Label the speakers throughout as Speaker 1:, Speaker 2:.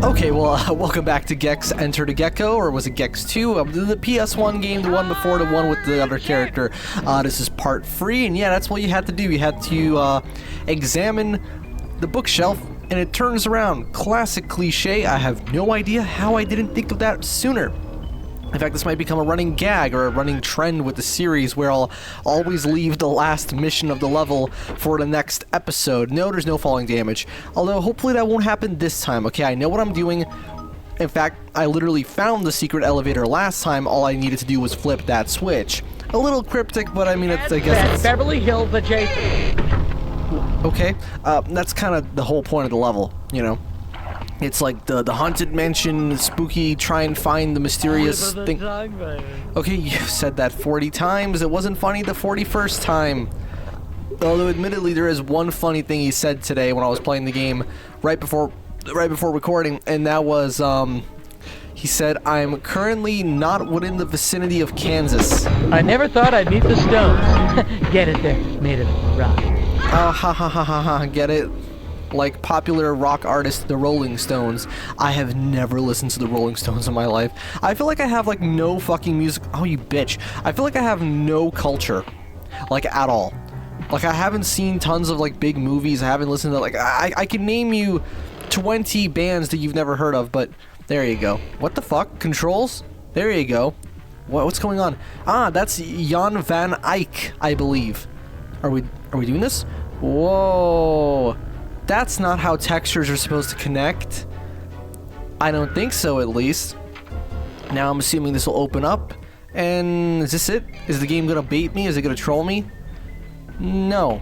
Speaker 1: Okay, well, welcome back to Gex Enter the Gecko, or was it Gex 2? The PS1 game, the one before, the one with the other character. This is part 3, and yeah, that's what you had to do. You had to examine the bookshelf, and it turns around. Classic cliche. I have no idea how I didn't think of that sooner. In fact, this might become a running gag or a running trend with the series where I'll always leave the last mission of the level for the next episode. No, there's no falling damage. Although, hopefully that won't happen this time. Okay, I know what I'm doing. In fact, I literally found the secret elevator last time. All I needed to do was flip that switch. A little cryptic, but I mean, I guess it's...
Speaker 2: Beverly Hills adjacent.
Speaker 1: Okay, that's kind of the whole point of the level, you know? It's like the haunted mansion, spooky, try and find the mysterious thing. Okay, you've said that 40 times. It wasn't funny the 41st time. Although, admittedly, there is one funny thing he said today when I was playing the game right before recording, and that was, he said, "I'm currently not within the vicinity of Kansas."
Speaker 2: I never thought I'd meet the Stones. Get it? They're made of rock.
Speaker 1: Ha ha ha ha ha, get it? Like popular rock artist the Rolling Stones. I have never listened to the Rolling Stones in my life. I feel like I have like no fucking music. Oh, you bitch. I feel like I have no culture, like at all. Like I haven't seen tons of like big movies. I haven't listened to like I can name you 20 bands that you've never heard of, but there you go. What the fuck? Controls? There you go. What's going on? Ah, that's Jan van Eyck, I believe. Are we doing this? Whoa. That's not how textures are supposed to connect. I don't think so, at least. Now I'm assuming this will open up. And is this it? Is the game gonna bait me? Is it gonna troll me? No.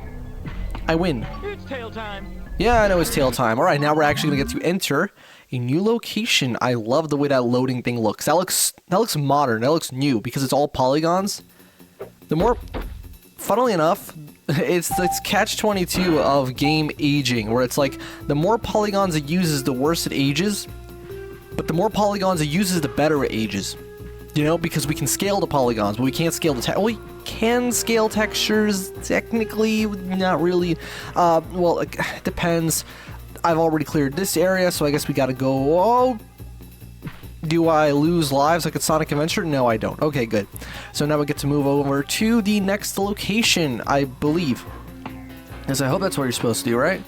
Speaker 1: I win.
Speaker 2: It's tail time.
Speaker 1: Yeah, I know it's tail time. Alright, now we're actually gonna get to enter a new location. I love the way that loading thing looks. That looks modern. That looks new because it's all polygons. The more... Funnily enough, it's catch-22 of game aging, where it's like, the more polygons it uses, the worse it ages, but the more polygons it uses, the better it ages. You know, because we can scale the polygons, but we can't scale the we can scale textures, technically, not really. Well, it depends. I've already cleared this area, so I guess we gotta go... Oh, do I lose lives like a Sonic Adventure? No, I don't. Okay, good. So now we get to move over to the next location, I believe. Yes, I hope that's what you're supposed to do, right?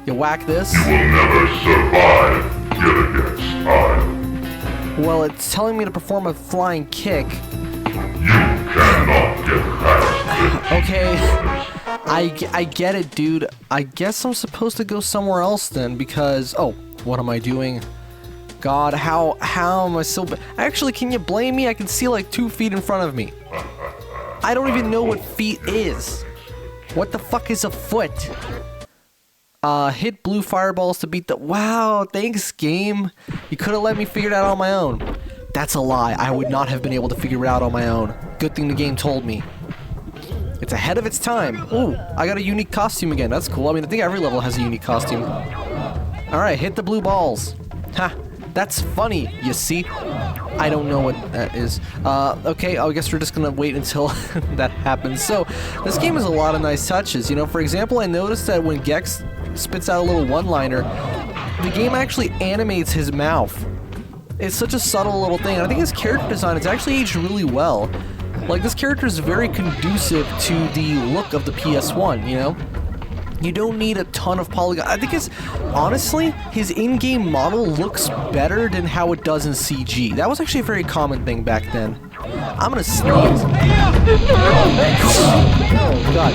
Speaker 1: You whack this.
Speaker 3: You will never survive. Get against style.
Speaker 1: Well, it's telling me to perform a flying kick.
Speaker 3: You cannot get past it.
Speaker 1: Okay. I get it, dude. I guess I'm supposed to go somewhere else then, because... Oh, what am I doing? God, how am I so... Actually, can you blame me? I can see like 2 feet in front of me. I don't even know what feet is. What the fuck is a foot? Hit blue fireballs to beat the... Wow, thanks, game. You could have let me figure it out on my own. That's a lie. I would not have been able to figure it out on my own. Good thing the game told me. It's ahead of its time. Ooh, I got a unique costume again. That's cool. I mean, I think every level has a unique costume. Alright, hit the blue balls. Ha. That's funny, you see? I don't know what that is. Okay, I guess we're just gonna wait until that happens. So, this game has a lot of nice touches. You know, for example, I noticed that when Gex spits out a little one-liner, the game actually animates his mouth. It's such a subtle little thing, and I think his character design, it's actually aged really well. Like, this character is very conducive to the look of the PS1, you know? You don't need a ton of polygons. I think honestly, his in-game model looks better than how it does in CG. That was actually a very common thing back then. I'm gonna sneeze. Oh, God.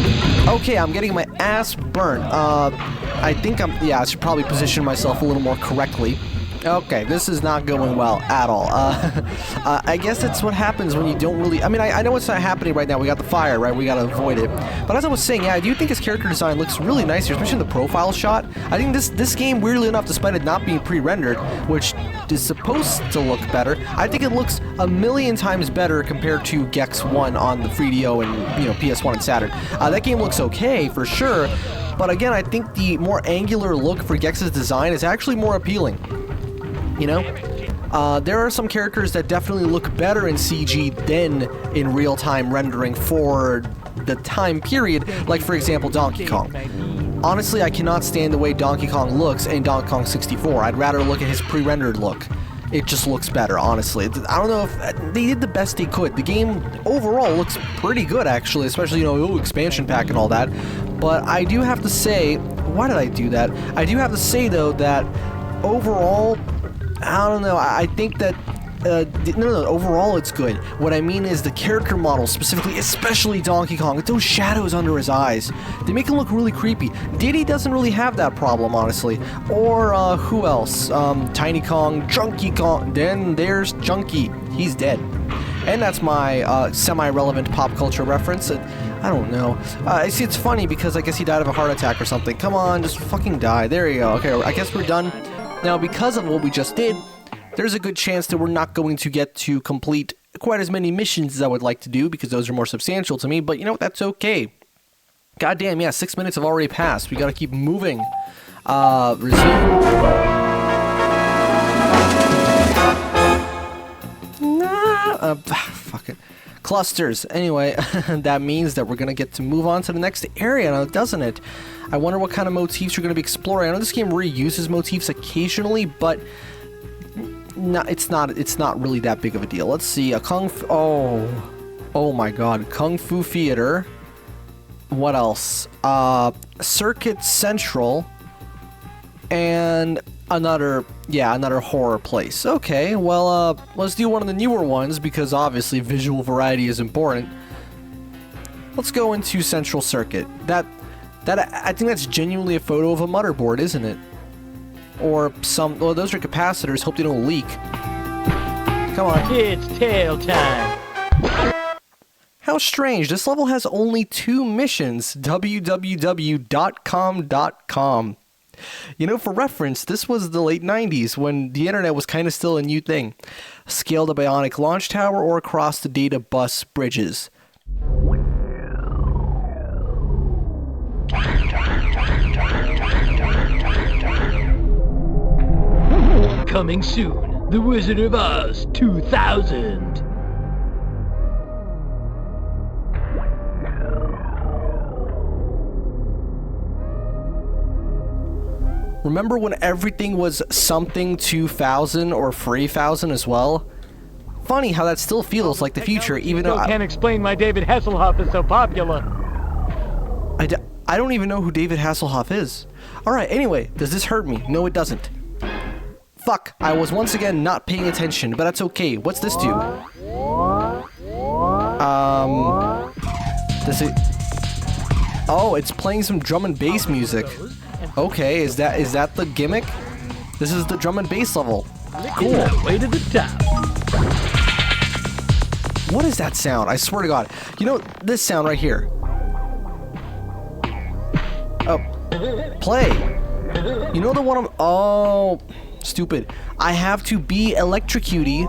Speaker 1: Okay, I'm getting my ass burnt. I think yeah, I should probably position myself a little more correctly. Okay, this is not going well at all. I guess that's what happens when you don't really... I mean, I know it's not happening right now. We got the fire, right? We gotta avoid it. But as I was saying, yeah, I do think his character design looks really nice here, especially in the profile shot. I think this game, weirdly enough, despite it not being pre-rendered, which is supposed to look better, I think it looks a million times better compared to Gex 1 on the 3DO and, you know, PS1 and Saturn. That game looks okay, for sure. But again, I think the more angular look for Gex's design is actually more appealing. You know? There are some characters that definitely look better in CG than in real-time rendering for the time period, like, for example, Donkey Kong. Honestly, I cannot stand the way Donkey Kong looks in Donkey Kong 64. I'd rather look at his pre-rendered look. It just looks better, honestly. I don't know if they did the best they could. The game overall looks pretty good, actually, especially, you know, expansion pack and all that. But I do have to say, why did I do that? I do have to say, though, that overall, I don't know, I think that no, overall it's good. What I mean is the character model, specifically, especially Donkey Kong, with those shadows under his eyes, they make him look really creepy. Diddy doesn't really have that problem, honestly. Or, who else? Tiny Kong, Junkie Kong, then there's Junkie. He's dead. And that's my, semi-relevant pop culture reference. I don't know. See, it's funny because I guess he died of a heart attack or something. Come on, just fucking die. There you go. Okay, I guess we're done. Now, because of what we just did, there's a good chance that we're not going to get to complete quite as many missions as I would like to do, because those are more substantial to me, but you know what, that's okay. Goddamn, yeah, 6 minutes have already passed. We gotta keep moving. Resume. Fuck it. Clusters. Anyway, that means that we're gonna get to move on to the next area now, doesn't it? I wonder what kind of motifs you're gonna be exploring. I know this game reuses motifs occasionally, but no, it's not really that big of a deal. Let's see, a Kung Fu... Oh my god. Kung Fu Theater. What else? Circuit Central. And another horror place. Okay, well, let's do one of the newer ones, because obviously visual variety is important. Let's go into Central Circuit. I think that's genuinely a photo of a motherboard, isn't it? Or some... Well, those are capacitors. Hope they don't leak. Come on.
Speaker 2: It's tail time.
Speaker 1: How strange. This level has only 2 missions. www.com.com. You know, for reference, this was the late 90s when the internet was kind of still a new thing. Scale the bionic launch tower or across the data bus bridges.
Speaker 2: Coming soon, The Wizard of Oz 2000.
Speaker 1: Remember when everything was something 2000 or 3000 as well? Funny how that still feels like the future, even though
Speaker 2: I can't explain why David Hasselhoff is so popular.
Speaker 1: I don't even know who David Hasselhoff is. Alright, anyway, does this hurt me? No, it doesn't. Fuck, I was once again not paying attention, but that's okay. What's this do? Does it... Oh, it's playing some drum and bass music. Okay, is that the gimmick? This is the drum and bass level. Cool.
Speaker 2: Way to the top.
Speaker 1: What is that sound? I swear to God. You know, this sound right here. Oh. Play. You know the one I'm... Oh... Stupid. I have to be electrocuty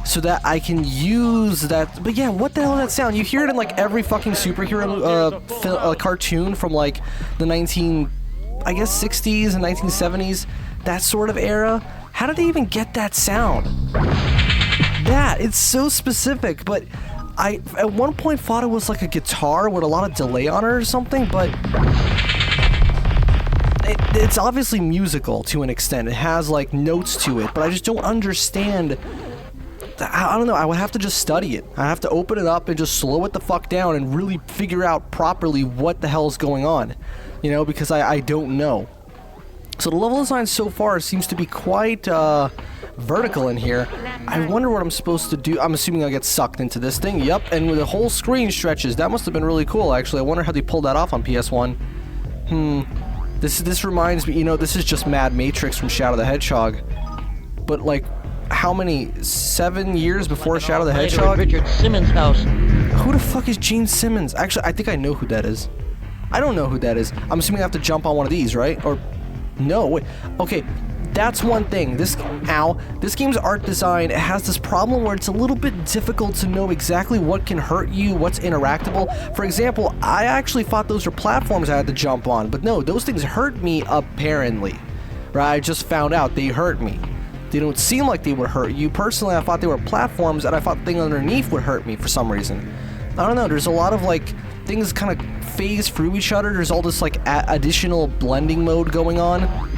Speaker 1: so that I can use that. But yeah, what the hell is that sound? You hear it in like every fucking superhero cartoon from like the 60s and 1970s, that sort of era. How did they even get that sound? It's so specific, but I at one point thought it was like a guitar with a lot of delay on it or something, but it's obviously musical to an extent. It has like notes to it, but I just don't understand. I don't know, I would have to just study it. I have to open it up and just slow it the fuck down and really figure out properly what the hell is going on, you know, because I don't know. So the level design so far seems to be quite vertical in here. I wonder what I'm supposed to do. I'm assuming I'll get sucked into this thing. Yep, and the whole screen stretches. That must have been really cool, actually. I wonder how they pulled that off on PS1. This reminds me, you know, this is just Mad Matrix from Shadow the Hedgehog. But like, how many? 7 years before Shadow the Hedgehog?
Speaker 2: Richard Simmons' house.
Speaker 1: Who the fuck is Gene Simmons? Actually, I think I know who that is. I don't know who that is. I'm assuming I have to jump on one of these, right? Or, no, wait. Okay, that's one thing. This game's art design, it has this problem where it's a little bit difficult to know exactly what can hurt you, what's interactable. For example, I actually thought those were platforms I had to jump on, but no, those things hurt me, apparently. Right, I just found out they hurt me. They don't seem like they would hurt you. Personally, I thought they were platforms, and I thought the thing underneath would hurt me for some reason. I don't know, there's a lot of, like, things kind of phase through each other. There's all this like additional blending mode going on.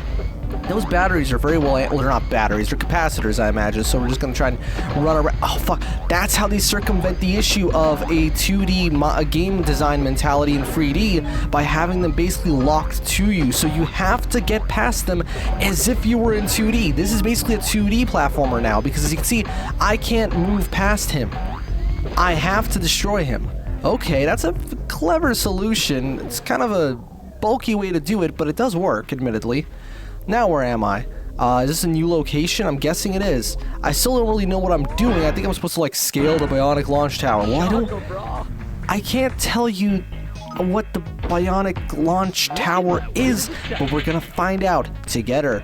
Speaker 1: Those batteries are very well, they're not batteries, they're capacitors, I imagine, so we're just going to try and run around. Oh, fuck. That's how they circumvent the issue of a 2D game design mentality in 3D, by having them basically locked to you, so you have to get past them as if you were in 2D. This is basically a 2D platformer now, because as you can see, I can't move past him. I have to destroy him. Okay, that's a clever solution. It's kind of a bulky way to do it, but it does work, admittedly. Now where am I? Is this a new location? I'm guessing it is. I still don't really know what I'm doing. I think I'm supposed to like scale the bionic launch tower. Well, I can't tell you what the bionic launch tower is, but we're gonna find out together.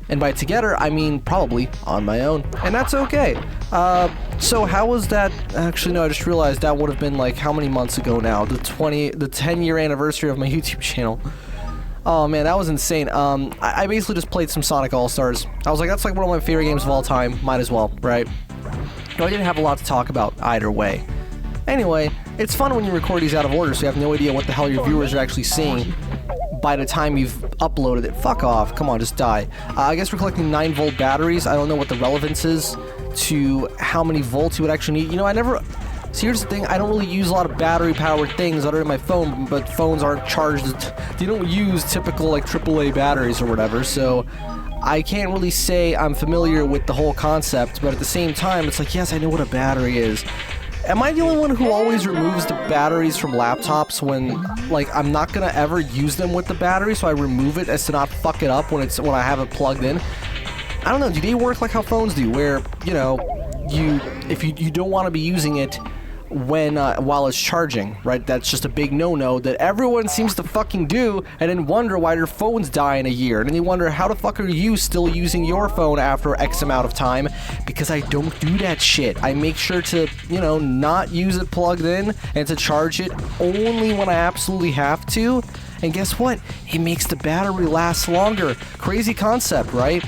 Speaker 1: And by together, I mean probably on my own. And that's okay. So how was that? Actually, no, I just realized that would have been like how many months ago now? The 10-year anniversary of my YouTube channel. Oh man, that was insane. I basically just played some Sonic All-Stars. I was like, that's like one of my favorite games of all time. Might as well, right? No, I didn't have a lot to talk about either way. Anyway, it's fun when you record these out of order, so you have no idea what the hell your viewers are actually seeing by the time you've uploaded it. Fuck off. Come on, just die. I guess we're collecting 9-volt batteries. I don't know what the relevance is to how many volts you would actually need. You know, I never... So here's the thing, I don't really use a lot of battery-powered things other than my phone, but phones aren't charged. They don't use typical, like, AAA batteries or whatever, so I can't really say I'm familiar with the whole concept, but at the same time, it's like, yes, I know what a battery is. Am I the only one who always removes the batteries from laptops when, like, I'm not gonna ever use them with the battery, so I remove it as to not fuck it up when I have it plugged in? I don't know, do they work like how phones do, where, you know, if you don't want to be using it when while it's charging, right? That's just a big no-no that everyone seems to fucking do, and then wonder why their phones die in a year. And then they wonder, how the fuck are you still using your phone after X amount of time? Because I don't do that shit. I make sure to, you know, not use it plugged in and to charge it only when I absolutely have to. And guess what? It makes the battery last longer. Crazy concept, right?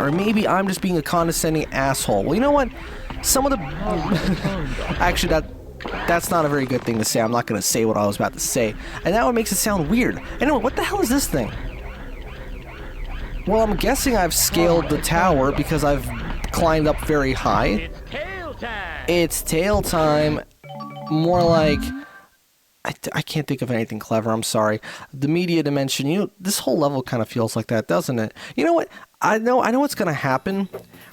Speaker 1: Or maybe I'm just being a condescending asshole. Well, you know what? Some of the... Actually, that's not a very good thing to say. I'm not going to say what I was about to say. And now it makes it sound weird. Anyway, what the hell is this thing? Well, I'm guessing I've scaled the tower because I've climbed up very high.
Speaker 2: It's tail time.
Speaker 1: It's tail time. More like... I can't think of anything clever, I'm sorry. The media dimension, you know, this whole level kind of feels like that, doesn't it? You know what? I know what's going to happen.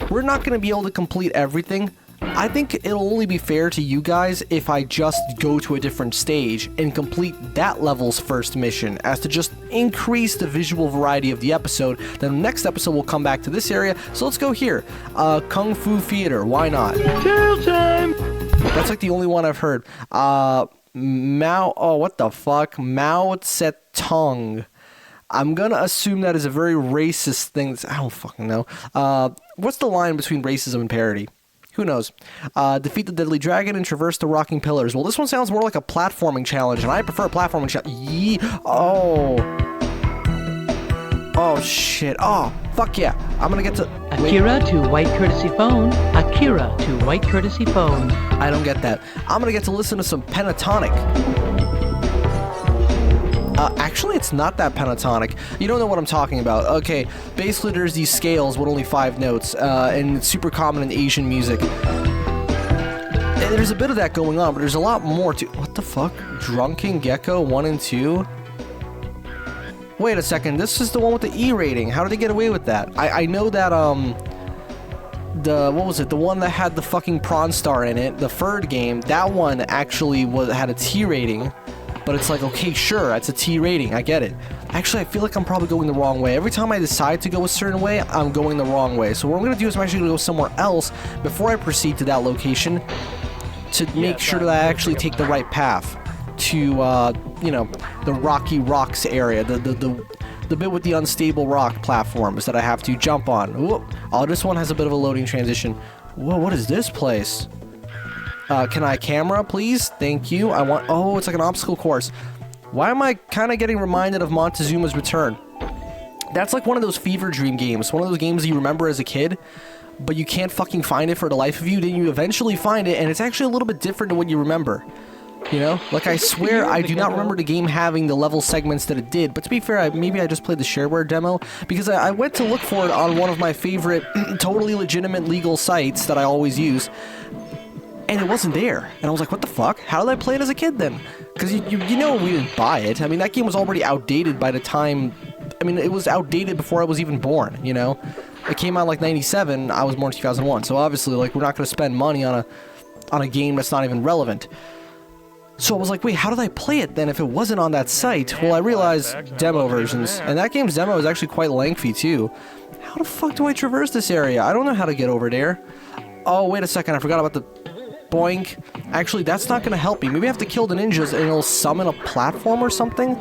Speaker 1: We're not going to be able to complete everything. I think it'll only be fair to you guys if I just go to a different stage and complete that level's first mission, as to just increase the visual variety of the episode. Then the next episode we'll come back to this area, so let's go here. Kung Fu Theater, why not?
Speaker 2: Tail time.
Speaker 1: That's like the only one I've heard. What the fuck? Mao Tse-tung. I'm gonna assume that is a very racist thing. I don't fucking know. What's the line between racism and parody? Who knows? Defeat the deadly dragon and traverse the rocking pillars. Well, this one sounds more like a platforming challenge, and I prefer a platforming challenge. Oh, shit. Oh, fuck yeah. I'm gonna get to...
Speaker 2: Akira to white courtesy phone. Akira to white courtesy phone.
Speaker 1: I don't get that. I'm gonna get to listen to some pentatonic. Actually, it's not that pentatonic. You don't know what I'm talking about. Okay, basically there's these scales with only 5 notes, and it's super common in Asian music. And there's a bit of that going on, but there's a lot more to... What the fuck? Drunken Gecko 1 and 2? Wait a second, this is the one with the E rating. How did they get away with that? I know that, what was it? The one that had the fucking Prawn Star in it, the third game, that one actually had a T rating. But it's like, okay, sure, that's a T rating, I get it. Actually, I feel like I'm probably going the wrong way. Every time I decide to go a certain way, I'm going the wrong way. So what I'm going to do is I'm actually going to go somewhere else before I proceed to that location to make sure that I actually take the right path to, you know, the Rocky Rocks area, the bit with the unstable rock platforms that I have to jump on. Whoop. Oh, this one has a bit of a loading transition. Whoa, what is this place? Can I camera, please? Thank you. Oh, it's like an obstacle course. Why am I kind of getting reminded of Montezuma's Return? That's like one of those fever dream games. One of those games you remember as a kid, but you can't fucking find it for the life of you. Then you eventually find it, and it's actually a little bit different than what you remember. You know? Like, I swear I do not remember the game having the level segments that it did. But to be fair, maybe I just played the shareware demo. Because I went to look for it on one of my favorite, totally legitimate legal sites that I always use. And it wasn't there. And I was like, what the fuck? How did I play it as a kid then? Because you know we didn't buy it. I mean, that game was already outdated by the time... I mean, it was outdated before I was even born, you know? It came out like 97, I was born in 2001. So obviously, like, we're not going to spend money on a game that's not even relevant. So I was like, wait, how did I play it then if it wasn't on that site? Well, I realized demo versions. And that game's demo is actually quite lengthy, too. How the fuck do I traverse this area? I don't know how to get over there. Oh, wait a second, I forgot about the... Boink. Actually, that's not going to help me. Maybe I have to kill the ninjas and it'll summon a platform or something?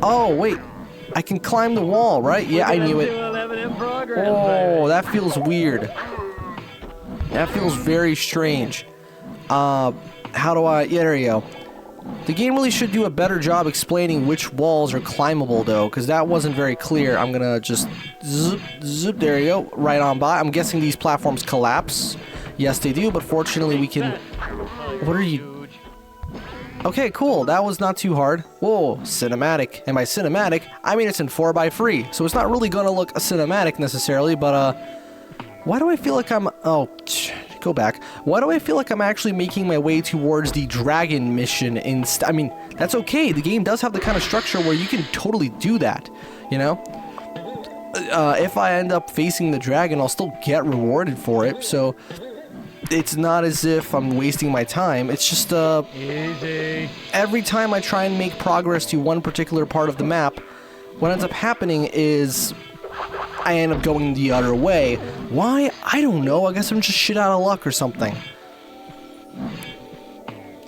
Speaker 1: Oh, wait. I can climb the wall, right? Yeah, I knew it. Oh, that feels weird. That feels very strange. How do I... Yeah, there you go. The game really should do a better job explaining which walls are climbable, though, because that wasn't very clear. I'm gonna just... Zoop, zoop, there you go. Right on by. I'm guessing these platforms collapse. Yes, they do, but fortunately we can... What are you... Okay, cool. That was not too hard. Whoa, cinematic. And by cinematic, I mean it's in 4x3, so it's not really gonna look a cinematic necessarily, but, why do I feel like I'm... Oh, go back. Why do I feel like I'm actually making my way towards the dragon mission instead? I mean, that's okay. The game does have the kind of structure where you can totally do that, you know? If I end up facing the dragon, I'll still get rewarded for it, so... It's not as if I'm wasting my time. It's just,
Speaker 4: Easy.
Speaker 1: every time I try and make progress to one particular part of the map, what ends up happening is I end up going the other way. Why? I don't know. I guess I'm just shit out of luck or something.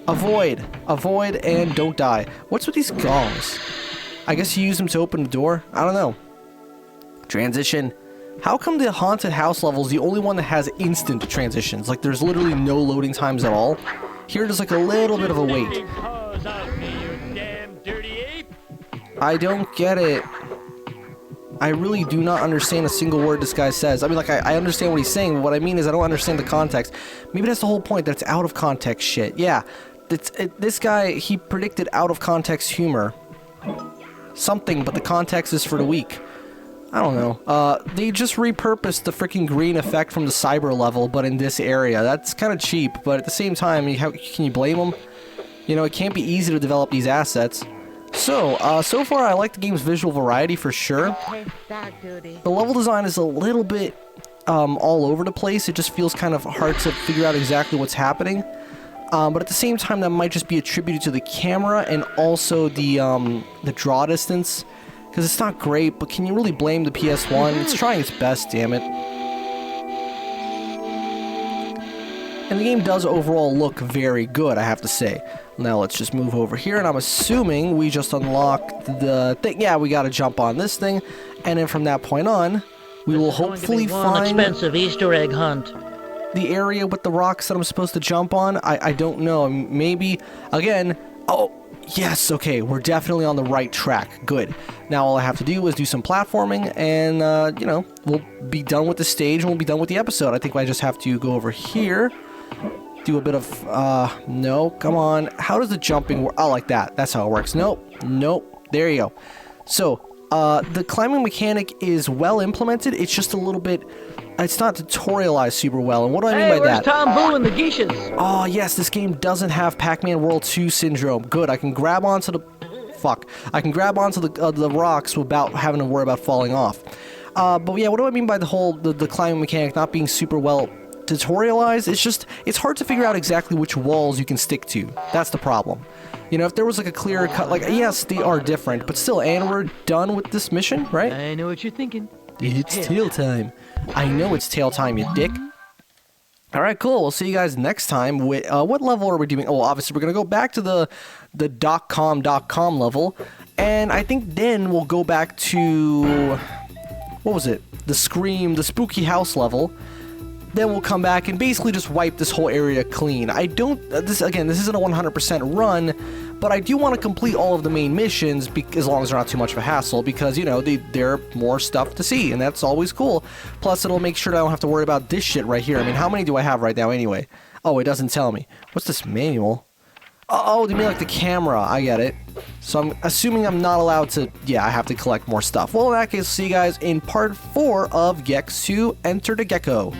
Speaker 1: Avoid. Avoid and don't die. What's with these gongs? I guess you use them to open the door? I don't know. Transition. How come the haunted house level is the only one that has instant transitions? Like, there's literally no loading times at all. Here, there's like a little bit of a wait. I don't get it. I really do not understand a single word this guy says. I mean, like, I understand what he's saying, but what I mean is I don't understand the context. Maybe that's the whole point, that it's out of context shit. Yeah, this guy, he predicted out of context humor. Something, but the context is for the weak. I don't know. They just repurposed the freaking green effect from the cyber level, but in this area. That's kind of cheap, but at the same time, can you blame them? You know, it can't be easy to develop these assets. So far I like the game's visual variety for sure. The level design is a little bit all over the place. It just feels kind of hard to figure out exactly what's happening. But at the same time, that might just be attributed to the camera and also the draw distance. Because it's not great, but can you really blame the PS1? It's trying its best, damn it. And the game does overall look very good, I have to say. Now let's just move over here, and I'm assuming we just unlocked the thing. Yeah, we gotta jump on this thing, and then from that point on, we will hopefully find...
Speaker 2: expensive Easter egg hunt.
Speaker 1: The area with the rocks that I'm supposed to jump on. I don't know. Maybe, again... Oh, yes, okay, we're definitely on the right track. Good. Now all I have to do is do some platforming, and, you know, we'll be done with the stage, and we'll be done with the episode. I think I just have to go over here, do a bit of, no, come on. How does the jumping work? Oh, like that. That's how it works. Nope, nope. There you go. So, the climbing mechanic is well implemented. It's just a little bit... It's not tutorialized super well, and what do I mean by that?
Speaker 2: Hey, where's Tom Boo and the geishas?
Speaker 1: Oh, yes, this game doesn't have Pac-Man World 2 syndrome. Good, I can grab onto the... Fuck. I can grab onto the rocks without having to worry about falling off. But yeah, what do I mean by the whole... The climbing mechanic not being super well tutorialized? It's just... It's hard to figure out exactly which walls you can stick to. That's the problem. You know, if there was like a clearer cut... Like, yes, they are different, but still, and we're done with this mission, right?
Speaker 2: I know what you're thinking.
Speaker 1: It's tail time. I know it's tail time, you dick. Alright, cool. We'll see you guys next time. With, what level are we doing? Oh, obviously, we're going to go back to the .com level. And I think then we'll go back to... What was it? The Scream, the Spooky House level. Then we'll come back and basically just wipe this whole area clean. I don't... this isn't a 100% run, but I do want to complete all of the main missions, as long as they're not too much of a hassle, because, you know, there are more stuff to see, and that's always cool. Plus, it'll make sure that I don't have to worry about this shit right here. I mean, how many do I have right now anyway? Oh, it doesn't tell me. What's this manual? Oh, you mean like the camera. I get it. So I'm assuming I'm not allowed to... Yeah, I have to collect more stuff. Well, in that case, see you guys in part 4 of Gex to Enter the Gecko.